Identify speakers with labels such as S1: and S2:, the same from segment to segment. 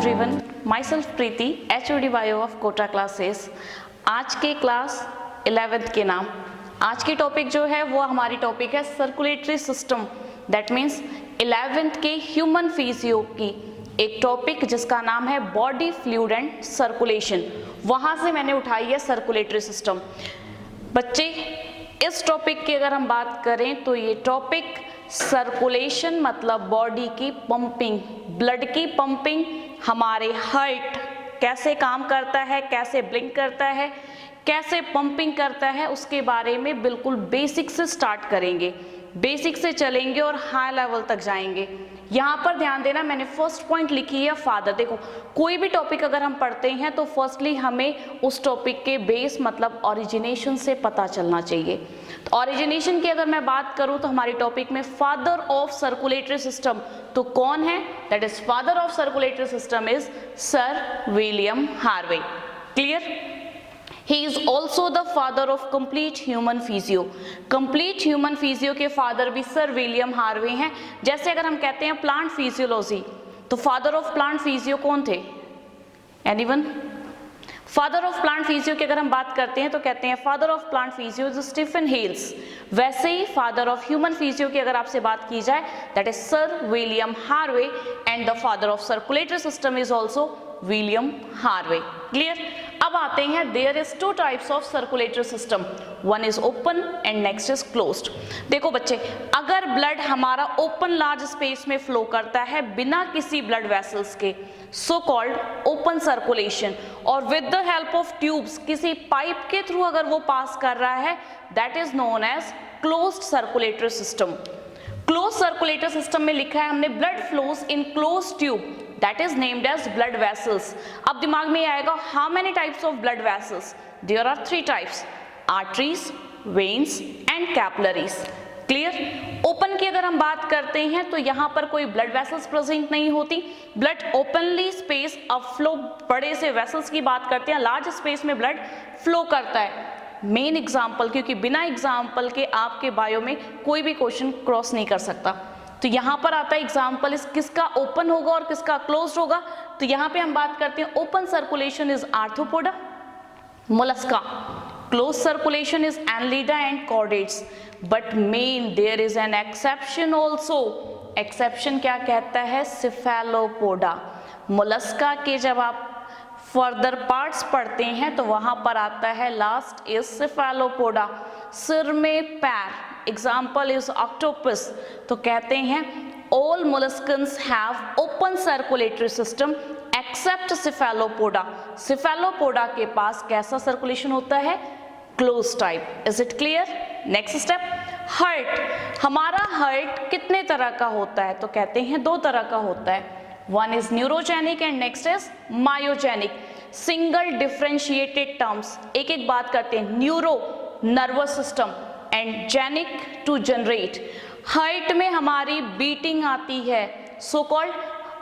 S1: everyone, myself Preeti, HOD Bio of Kota Classes। आज के class 11th के नाम, आज की टॉपिक जो है वो हमारी टॉपिक है circulatory system, that means 11th के ह्यूमन फिजियो की एक टॉपिक जिसका नाम है बॉडी फ्लूइड एंड सर्कुलेशन। वहाँ से मैंने उठाई है सर्कुलेटरी सिस्टम। बच्चे, इस टॉपिक की अगर हम बात करें तो ये टॉपिक सर्कुलेशन मतलब बॉडी की पंपिंग, ब्लड की पंपिंग, हमारे हार्ट कैसे काम करता है, कैसे ब्लिंक करता है, कैसे पंपिंग करता है, उसके बारे में बिल्कुल बेसिक से स्टार्ट करेंगे, बेसिक से चलेंगे और हाई लेवल तक जाएंगे। यहाँ पर ध्यान देना, मैंने फर्स्ट पॉइंट लिखी है फादर। देखो, कोई भी टॉपिक अगर हम पढ़ते हैं तो फर्स्टली हमें उस टॉपिक के बेस मतलब ओरिजिनेशन से पता चलना चाहिए। तो ओरिजिनेशन की अगर मैं बात करूँ तो हमारी टॉपिक में फादर ऑफ सर्कुलेटरी सिस्टम तो कौन है? That is father of circulatory system is sir William Harvey. Clear? He is also the father of complete human physio। complete human physio के फादर भी सर विलियम हार्वे हैं। जैसे अगर हम कहते हैं प्लांट फिजियोलॉजी तो फादर ऑफ प्लांट फिजियो कौन थे? Anyone? Father of plant physio की अगर हम बात करते हैं तो कहते हैं father of plant physio is Stephen Hales. वैसे ही फादर ऑफ ह्यूमन फिजियो की अगर आपसे बात की जाए that is sir William Harvey and the father of circulatory system is also William Harvey. Clear? अब आते हैं, there is two types of circulatory system, one is open and next is closed. देखो बच्चे, अगर ब्लड हमारा open large space में flow करता है बिना किसी ब्लड वेसल्स के, सो कॉल्ड ओपन सर्कुलेशन, और with the help of tubes किसी पाइप के थ्रू अगर वो पास कर रहा है that is known as closed circulatory system. Close circulatory system में लिखा है हमने blood flows in close tube that is named as blood vessels। अब दिमाग में आएगा how many types of blood vessels? There are 3 types, arteries, veins and capillaries। Clear? Open की अगर हम बात करते हैं तो यहाँ पर कोई ब्लड वेसल्स प्रेजेंट नहीं होती, ब्लड ओपनली स्पेस अब फ्लो, बड़े से वेसल्स की बात करते हैं, लार्ज स्पेस में ब्लड फ्लो करता है। मेन एग्जाम्पल, क्योंकि बिना एग्जाम्पल के आपके बायो में कोई भी क्वेश्चन क्रॉस नहीं कर सकता, तो यहाँ पर आता है एग्जाम्पल इस किसका ओपन होगा और किसका क्लोज होगा। तो यहाँ पे हम बात करते हैं open circulation is arthropoda, mollusca, close circulation is annelida and chordates, but main there is an exception also. Exception क्या कहता है? सिफेलोपोडा। मोलस्का के जब आप फर्दर पार्ट्स पढ़ते हैं तो वहां पर आता है लास्ट इज सिफेलोपोडा, सिर में पैर, एग्जाम्पल इज ऑक्टोपस। तो कहते हैं all molluscans have open circulatory system except cephalopoda. Cephalopoda के पास कैसा सर्कुलेशन होता है? Close type. Is it clear? Next step, heart. हमारा हार्ट कितने तरह का होता है? तो कहते हैं 2 तरह का होता है, one is neurogenic and next is myogenic. Single differentiated terms, एक एक बात करते हैं। Neuro nervous system and genic to generate. Heart में हमारी बीटिंग आती है, सो कॉल्ड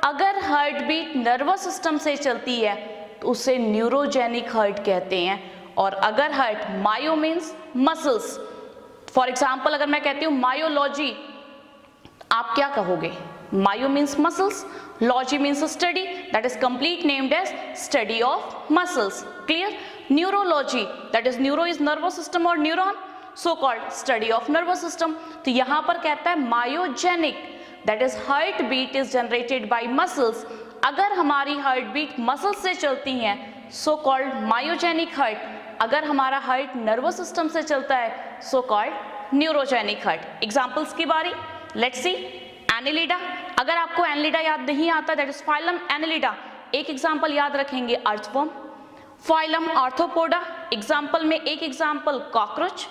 S1: अगर हार्ट बीट नर्वस सिस्टम से चलती है तो उसे न्यूरोजेनिक हार्ट कहते हैं, और अगर heart myo means muscles, for example अगर मैं कहती हूँ मायोलॉजी, आप क्या कहोगे? Myo means muscles, logy means study, that is complete named as study of muscles. Clear? Neurology, that is neuro is nervous system और neuron, so called study of nervous system. तो यहाँ पर कहता है myogenic, that is heart beat is generated by muscles. अगर हमारी heart beat muscles से चलती हैं सो कॉल्ड मायोजेनिक हार्ट। अगर हमारा हार्ट नर्वस सिस्टम से चलता है so called neurogenic heart. Examples की बारी, लेट्स सी। एनिलिडा, अगर आपको एनिलिडा याद नहीं आता दैट इज फाइलम एनिलिडा, एक एग्जाम्पल याद रखेंगे अर्थवर्म। फाइलम आर्थ्रोपोडा, एग्जाम्पल में एक example cockroach.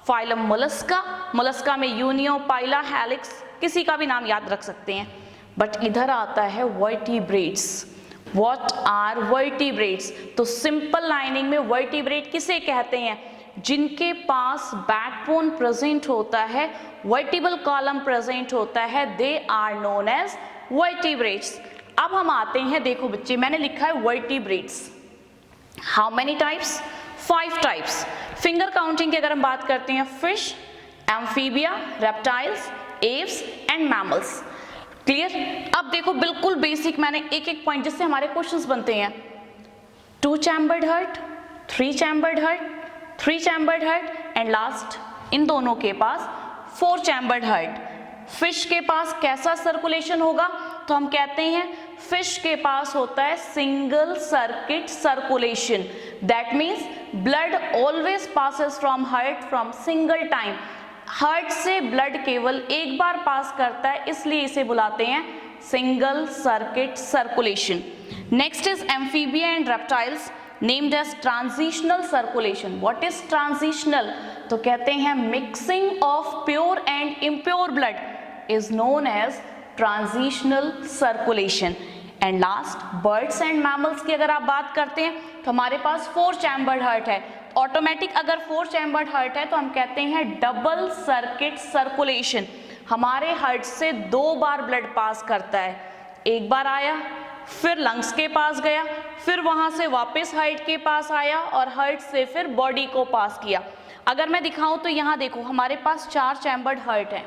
S1: Phylum Mollusca, Mollusca में यूनियो, पाइला, हेलिक्स, किसी का भी नाम याद रख सकते हैं। बट इधर आता है वर्टिब्रेट्स। What are vertebrates? तो सिंपल लाइनिंग में वर्टिब्रेट किसे कहते हैं? जिनके पास बैकबोन प्रेजेंट होता है, वर्टिबल कॉलम प्रेजेंट होता है, they are known as vertebrates. अब हम आते हैं, देखो बच्चे मैंने लिखा है vertebrates. How many types? 5 types. Finger counting की अगर हम बात करते हैं, fish, amphibia, reptiles, aves and mammals. Clear? अब देखो बिल्कुल बेसिक मैंने एक एक पॉइंट जिससे हमारे क्वेश्चंस बनते हैं। 2 chambered heart, 3 chambered heart, 3 chambered heart and last in दोनों के पास 4 चैम्बर्ड हार्ट। फिश के पास कैसा सर्कुलेशन होगा? तो हम कहते हैं फिश के पास होता है single circuit circulation. That means blood always passes from heart from single time. Heart से ब्लड केवल एक बार पास करता है, इसलिए इसे बुलाते हैं single circuit circulation. Next is amphibia and reptiles named as transitional circulation. What is transitional? तो कहते हैं mixing of pure and impure blood is known as transitional circulation. And last birds and mammals की अगर आप बात करते हैं तो हमारे पास 4 चैम्बर्ड हार्ट है। ऑटोमेटिक अगर 4 चैम्बर्ड हार्ट है तो हम कहते हैं डबल सर्किट सर्कुलेशन। हमारे हार्ट से 2 बार ब्लड पास करता है, एक बार आया फिर लंग्स के पास गया, फिर वहां से वापस हार्ट के पास आया और हार्ट से फिर बॉडी को पास किया। अगर मैं दिखाऊं तो यहाँ देखो हमारे पास 4 चैम्बर्ड हार्ट है,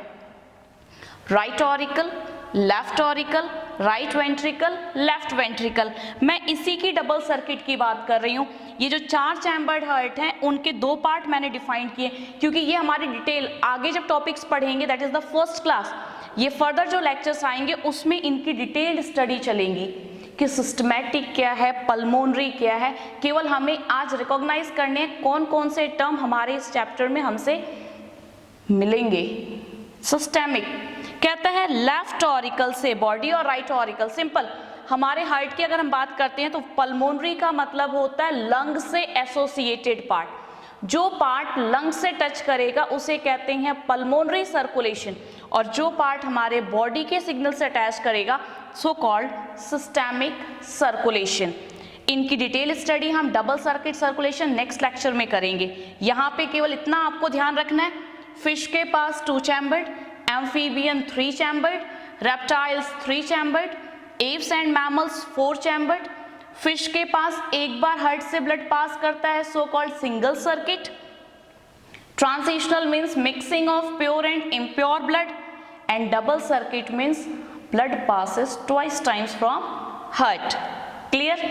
S1: right auricle, left auricle, right ventricle, left ventricle. मैं इसी की डबल सर्किट की बात कर रही हूँ। ये जो 4 चैम्बर्ड हार्ट हैं उनके 2 पार्ट मैंने डिफाइन किए, क्योंकि ये हमारी डिटेल आगे जब टॉपिक्स पढ़ेंगे that is the first class, ये फर्दर जो लेक्चर्स आएंगे उसमें इनकी डिटेल्ड स्टडी चलेंगी कि सिस्टमैटिक क्या है, पल्मोनरी क्या है। केवल हमें आज रिकॉग्नाइज करने कौन कौन से टर्म हमारे इस चैप्टर में हमसे मिलेंगे। सिस्टेमिक कहता है लेफ्ट ऑरिकल से बॉडी और राइट ऑरिकल। सिंपल, हमारे हार्ट की अगर हम बात करते हैं तो पल्मोनरी का मतलब होता है लंग से एसोसिएटेड पार्ट। जो पार्ट लंग से टच करेगा उसे कहते हैं पल्मोनरी सर्कुलेशन, और जो पार्ट हमारे बॉडी के सिग्नल से अटैच करेगा सो कॉल्ड सिस्टेमिक सर्कुलेशन। इनकी डिटेल स्टडी हम double circuit circulation next lecture में करेंगे। यहाँ पे केवल इतना आपको ध्यान रखना है, फिश के पास 2 chambered, amphibian 3 chambered, reptiles 3 chambered, apps and mammals 4 chambered. Fish के पास एक बार हार्ट से ब्लड पास करता है, so called single circuit. Transitional means mixing of pure and impure blood, and double circuit means blood passes twice times from heart। Clear?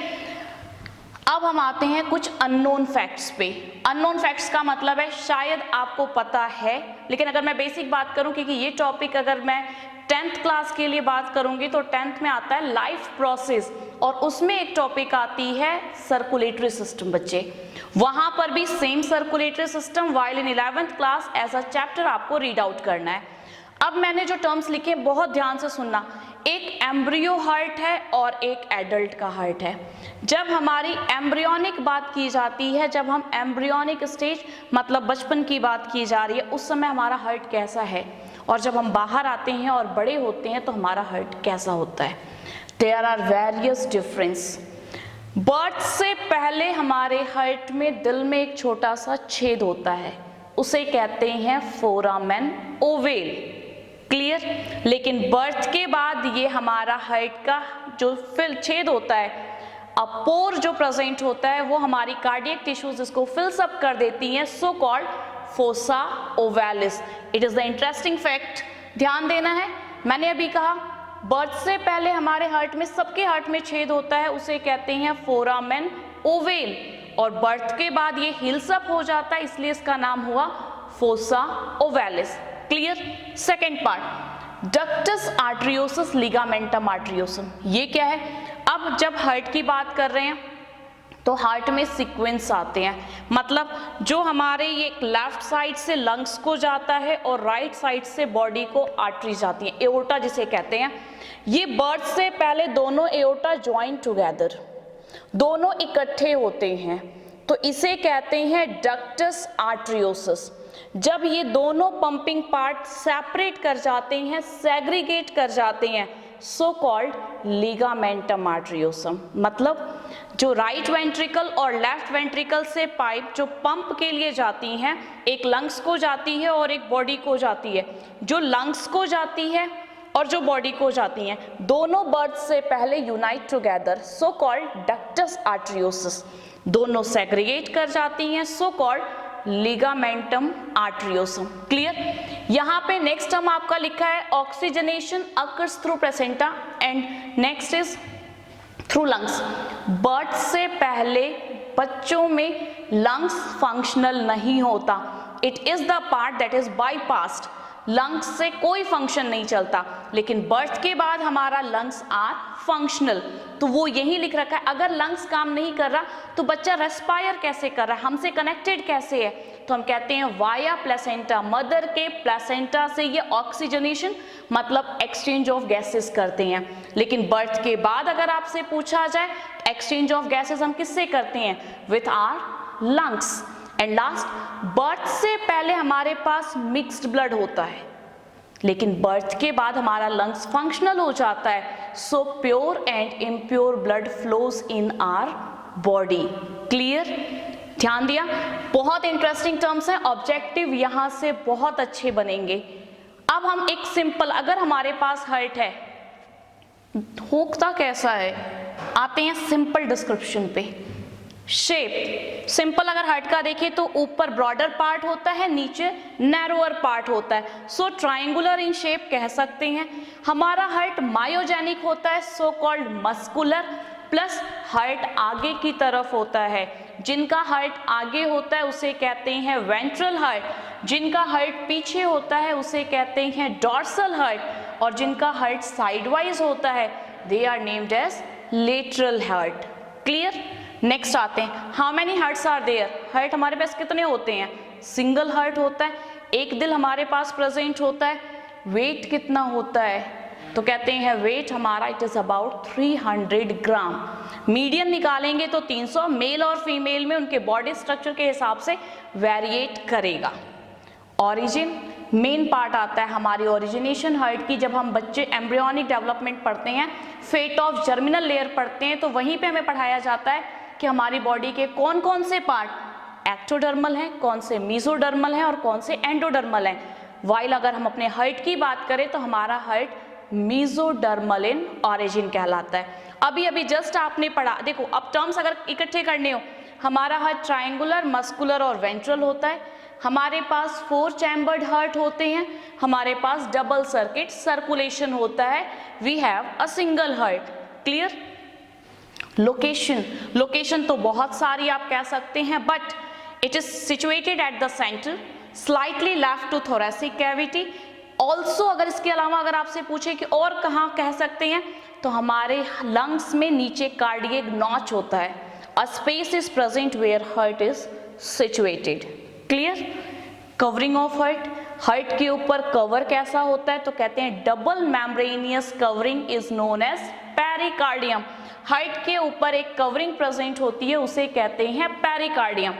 S1: अब हम आते हैं कुछ अननोन फैक्ट्स पे। अननोन फैक्ट्स का मतलब है शायद आपको पता है, लेकिन अगर मैं बेसिक बात करूं, क्योंकि ये टॉपिक अगर मैं 10th क्लास के लिए बात करूंगी तो 10th में आता है लाइफ प्रोसेस, और उसमें एक टॉपिक आती है सर्कुलेटरी सिस्टम। बच्चे वहां पर भी same circulatory system, while in 11th class as a chapter आपको रीड आउट करना है। अब मैंने जो टर्म्स लिखे बहुत ध्यान से सुनना। एक एम्ब्रियो हार्ट है और एक एडल्ट का हार्ट है। जब हमारी एम्ब्रियोनिक बात की जाती है, जब हम एम्ब्रियोनिक स्टेज मतलब बचपन की बात की जा रही है, उस समय हमारा हार्ट कैसा है, और जब हम बाहर आते हैं और बड़े होते हैं तो हमारा हार्ट कैसा होता है। There are various difference. Birth से पहले हमारे हार्ट में दिल में एक छोटा सा छेद होता है, उसे कहते हैं फोरामेन ओवेल। क्लियर? लेकिन बर्थ के बाद ये हमारा हार्ट का जो फिल छेद होता है, अपोर जो प्रेजेंट होता है, वो हमारी कार्डियक टिश्यूज इसको फिल्स अप कर देती हैं, so called fossa ovalis. It is the interesting fact, ध्यान देना है। मैंने अभी कहा बर्थ से पहले हमारे हार्ट में, सबके हार्ट में छेद होता है, उसे कहते हैं फोरामेन ओवेल, और बर्थ के बाद ये हिल्स अप हो जाता है, इसलिए इसका नाम हुआ fossa ovalis. Clear? Second part, ductus arteriosus ligamentum arteriosum. ये क्या है? अब जब हार्ट की बात कर रहे हैं तो हार्ट में सीक्वेंस आते हैं, मतलब जो हमारे ये लेफ्ट साइड से लंग्स को जाता है और राइट साइड से बॉडी को आर्टरी जाती है, एओर्टा जिसे कहते हैं। ये बर्थ से पहले दोनों एओर्टा ज्वाइन टुगेदर, दोनों इकट्ठे होते हैं, तो इसे कहते हैं डक्टस आर्टरियोसस। जब ये दोनों पंपिंग पार्ट सेपरेट कर जाते हैं, सेग्रीगेट कर जाते हैं, सो कॉल्ड लिगामेंटम आर्टरियोसम। मतलब जो राइट वेंट्रिकल और लेफ्ट वेंट्रिकल से पाइप जो पंप के लिए जाती हैं, एक लंग्स को जाती है और एक बॉडी को जाती है। जो लंग्स को जाती है और जो बॉडी को जाती हैं, दोनों बर्थ से पहले unite together, so called ductus arteriosus. दोनों सेग्रीगेट कर जाती हैं, सो कॉल्ड लिगामेंटम आर्टरियोसम। क्लियर। यहाँ पे नेक्स्ट टर्म आपका लिखा है oxygenation occurs through placenta and next is through lungs. Birth से पहले बच्चों में लंग्स फंक्शनल नहीं होता, it is the part that is bypassed. Lungs से कोई फंक्शन नहीं चलता, लेकिन बर्थ के बाद हमारा लंग्स आर फंक्शनल। तो वो यही लिख रखा है, अगर लंग्स काम नहीं कर रहा तो बच्चा रेस्पायर कैसे कर रहा है, हमसे कनेक्टेड कैसे है, तो हम कहते हैं वाया प्लेसेंटा। मदर के प्लेसेंटा से ये ऑक्सीजनेशन मतलब एक्सचेंज ऑफ गैसेस करते हैं। लेकिन बर्थ के बाद अगर आपसे पूछा जाए एक्सचेंज ऑफ गैसेस हम किससे करते हैं, with our lungs. And last, birth से पहले हमारे पास मिक्स्ड ब्लड होता है, लेकिन बर्थ के बाद हमारा लंग्स फंक्शनल हो जाता है। So pure and impure blood flows in our body. Clear. ध्यान दिया। बहुत इंटरेस्टिंग टर्म्स है, ऑब्जेक्टिव यहां से बहुत अच्छे बनेंगे। अब हम एक सिंपल, अगर हमारे पास हार्ट है, होता कैसा है, आते हैं सिंपल डिस्क्रिप्शन पे। शेप सिंपल, अगर हार्ट का देखें तो ऊपर ब्रॉडर पार्ट होता है, नीचे नैरोअर पार्ट होता है। सो ट्रायंगुलर इन शेप कह सकते हैं। हमारा हार्ट मायोजेनिक होता है, so called muscular, plus heart आगे की तरफ होता है। जिनका हार्ट आगे होता है उसे कहते हैं वेंट्रल हार्ट, जिनका हार्ट पीछे होता है उसे कहते हैं डॉर्सल हार्ट, और जिनका हार्ट साइडवाइज होता है they are named as lateral heart. Clear. Next आते हैं, how many hearts are there. Heart हमारे पास कितने होते हैं, सिंगल हार्ट होता है। एक दिल हमारे पास प्रेजेंट होता है। वेट कितना होता है, तो कहते हैं वेट हमारा it is about 300 gram. Median निकालेंगे तो 300, मेल और फीमेल में उनके बॉडी स्ट्रक्चर के हिसाब से वेरिएट करेगा। ऑरिजिन मेन पार्ट आता है हमारी ओरिजिनेशन हार्ट की। जब हम बच्चे एम्ब्रियोनिक डेवलपमेंट पढ़ते हैं, फेट ऑफ जर्मिनल लेयर पढ़ते हैं, तो वहीं पे हमें पढ़ाया जाता है कि हमारी बॉडी के कौन कौन से पार्ट एक्टोडर्मल हैं, कौन से मीजोडर्मल हैं और कौन से एंडोडर्मल हैं। वाइल अगर हम अपने हार्ट की बात करें तो हमारा हार्ट मीजोडर्मल इन ऑरिजिन कहलाता है। अभी अभी जस्ट आपने पढ़ा, देखो अब टर्म्स अगर इकट्ठे करने हो, हमारा हार्ट ट्रायंगुलर, मस्कुलर और वेंट्रल होता है। हमारे पास 4 चैम्बर्ड हार्ट होते हैं। हमारे पास डबल सर्किट सर्कुलेशन होता है। We have a single heart. Clear. Location तो बहुत सारी आप कह सकते हैं, but it is situated at the centre, slightly left to thoracic cavity. Also अगर इसके अलावा अगर आपसे पूछे कि और कहाँ कह सकते हैं, तो हमारे लंग्स में नीचे कार्डियक नॉच होता है। A space is present where heart is situated. Clear. Covering of heart, heart के ऊपर कवर कैसा होता है, तो कहते हैं double membraneous covering is known as pericardium. Heart के ऊपर एक कवरिंग प्रेजेंट होती है, उसे कहते हैं पेरिकार्डियम।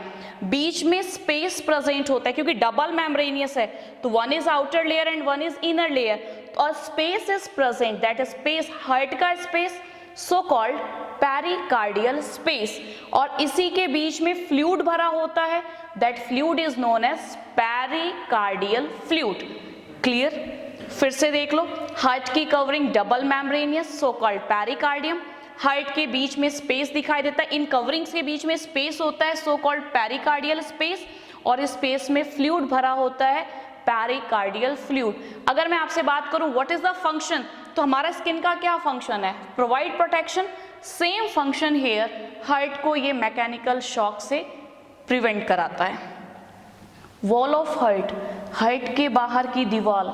S1: बीच में स्पेस प्रेजेंट होता है, क्योंकि डबल मेम्ब्रेनियस है तो one is outer layer and one is inner layer, और space is present, that space heart का space, so called pericardial space. और इसी के बीच में फ्लूइड भरा होता है, that fluid is known as pericardial fluid. Clear. फिर से देख लो, हार्ट की covering double membranous, so called pericardium. Heart के बीच में स्पेस दिखाई देता है, इन कवरिंग्स के बीच में स्पेस होता है, सो कॉल्ड पेरिकार्डियल स्पेस, और इस स्पेस में फ्लूइड भरा होता है, पेरिकार्डियल फ्लूइड। अगर मैं आपसे बात करूं व्हाट इज द फंक्शन, तो हमारा स्किन का क्या फंक्शन है, provide protection. Same function here, heart को ये मैकेनिकल शॉक से प्रिवेंट कराता है। वॉल ऑफ हार्ट, हार्ट के बाहर की दीवार,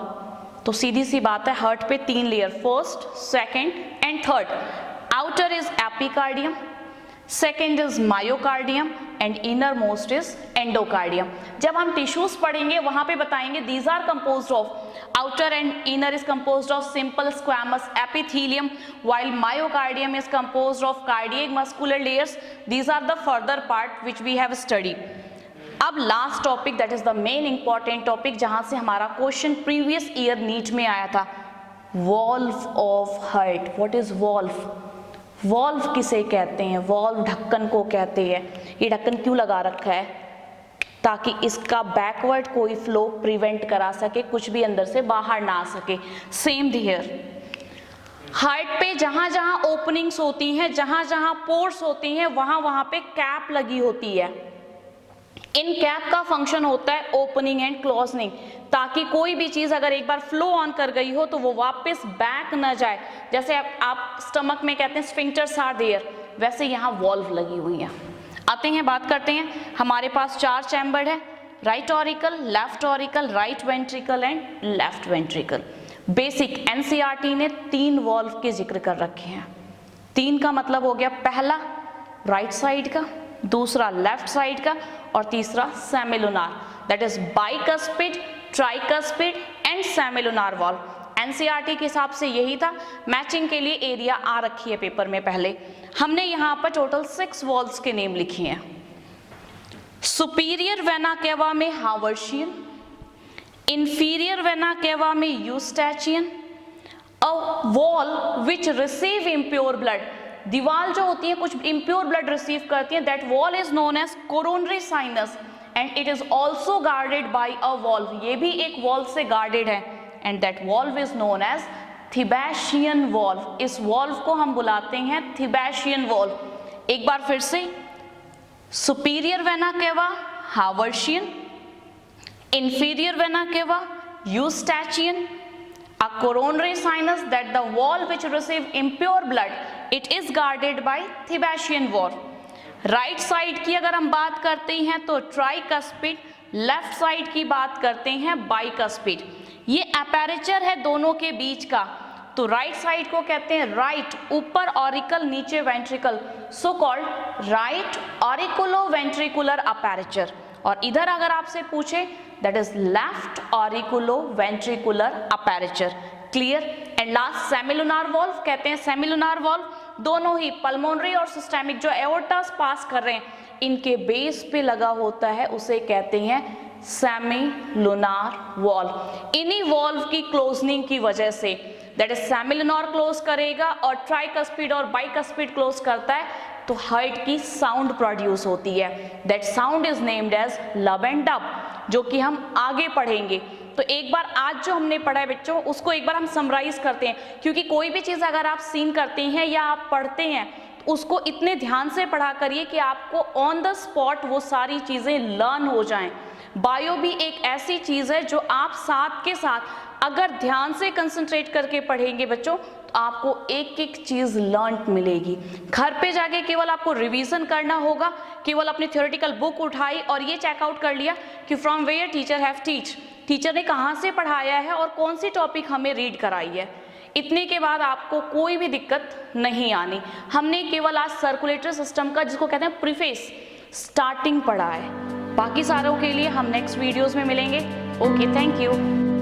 S1: तो सीधी सी बात है हार्ट पे 3 layer, first, second and third. Outer is epicardium, second is myocardium and inner most is endocardium. जब हम टिश्यूज पढ़ेंगे वहां पे बताएंगे these are composed of, outer and inner is composed of simple squamous epithelium, while myocardium is composed of cardiac muscular layers. These are the further part which we have studied. अब last topic, that is the main important topic, जहां से हमारा question previous year NEET में आया था, valve of heart. What is valve? Valve किसे कहते हैं? वॉल्व ढक्कन को कहते हैं। ये ढक्कन क्यों लगा रखा है? ताकि इसका बैकवर्ड कोई फ्लो प्रिवेंट करा सके, कुछ भी अंदर से बाहर ना आ सके। सेम हियर, हार्ट पे जहां जहां ओपनिंग्स होती हैं, जहां जहां पोर्स होती हैं, वहां वहां पे कैप लगी होती है। इन कैप का फंक्शन होता है ओपनिंग एंड क्लोजनिंग, ताकि कोई भी चीज अगर एक बार फ्लो ऑन कर गई हो तो वो वापस बैक न जाए। जैसे आप स्टमक में कहते हैं स्फिंक्टर्स आर देयर, वैसे यहाँ वॉल्व लगी हुई है। आते हैं बात करते हैं, हमारे पास 4 चैम्बर है, right auricle, left auricle, right ventricle and left ventricle. Basic NCERT ने 3 वॉल्व के जिक्र कर रखे हैं। 3 का मतलब हो गया, पहला राइट साइड का, दूसरा लेफ्ट साइड का और तीसरा semilunar, that is bicuspid, tricuspid and semilunar valve. NCERT के हिसाब से यही था। मैचिंग के लिए एरिया आ रखी है पेपर में पहले। हमने यहाँ पर टोटल 6 वॉल्व्स के नेम लिखे हैं। सुपीरियर वेना केवा में हावर्शियन, इंफीरियर वेना केवा में Eustachian, a wall which receive impure blood, दीवार जो होती है कुछ इम्प्योर ब्लड रिसीव करती है, that wall is known as coronary sinus and it is also guarded by a valve, ये भी एक वॉल्व से गार्डेड है, and that valve is known as Thebesian valve. इस वॉल्व को हम बुलाते हैं थिबैशियन वॉल्व। एक बार फिर से, superior vena cava Haversian, inferior vena cava eustachian, a coronary sinus, that the wall which receive impure blood, it is guarded by Thibasian wall. Right side की अगर हम बात करते हैं तो ट्राइकस्पिड, लेफ्ट साइड की बात करते हैं बाइकस्पिड। ये अपेरेचर है दोनों के बीच का, तो राइट साइड को कहते हैं राइट, ऊपर ऑरिकल नीचे ventricle, so called right auriculo ventricular aperture. और इधर अगर आपसे पूछे that is left auriculo ventricular aperture. Clear. And last semilunar valve, कहते हैं सेमिलुनार वॉल्व दोनों ही पल्मोनरी और सिस्टेमिक जो एओर्टास पास कर रहे हैं इनके बेस पे लगा होता है, उसे कहते हैं सेमिलुनार वॉल्व। इन्हीं वॉल्व की क्लोजनिंग की वजह say that is semilunar close करेगा और ट्राइकस्पिड और बाइकस्पिड क्लोज करता है, तो हार्ट की साउंड प्रोड्यूस होती है। That sound is named as lub and dub, जो कि हम आगे पढ़ेंगे। तो एक बार आज जो हमने पढ़ा है बच्चों, उसको एक बार हम समराइज करते हैं, क्योंकि कोई भी चीज़ अगर आप सीन करते हैं या आप पढ़ते हैं तो उसको इतने ध्यान से पढ़ा करिए कि आपको ऑन द स्पॉट वो सारी चीज़ें लर्न हो जाएं। बायो भी एक ऐसी चीज़ है जो आप साथ के साथ अगर ध्यान से कंसंट्रेट करके पढ़ेंगे बच्चों, तो आपको एक एक चीज़ लर्न मिलेगी। घर पे जाके केवल आपको रिवीजन करना होगा, केवल अपनी थ्योरेटिकल बुक उठाई और ये चेकआउट कर लिया कि from where teacher have teach, teacher ने कहाँ से पढ़ाया है और कौन सी टॉपिक हमें रीड कराई है। इतने के बाद आपको कोई भी दिक्कत नहीं आनी। हमने केवल आज सर्कुलेटरी सिस्टम का, जिसको कहते हैं प्रीफेस, स्टार्टिंग पढ़ा है। बाकी सारों के लिए हम नेक्स्ट वीडियोस में मिलेंगे। Okay, thank you.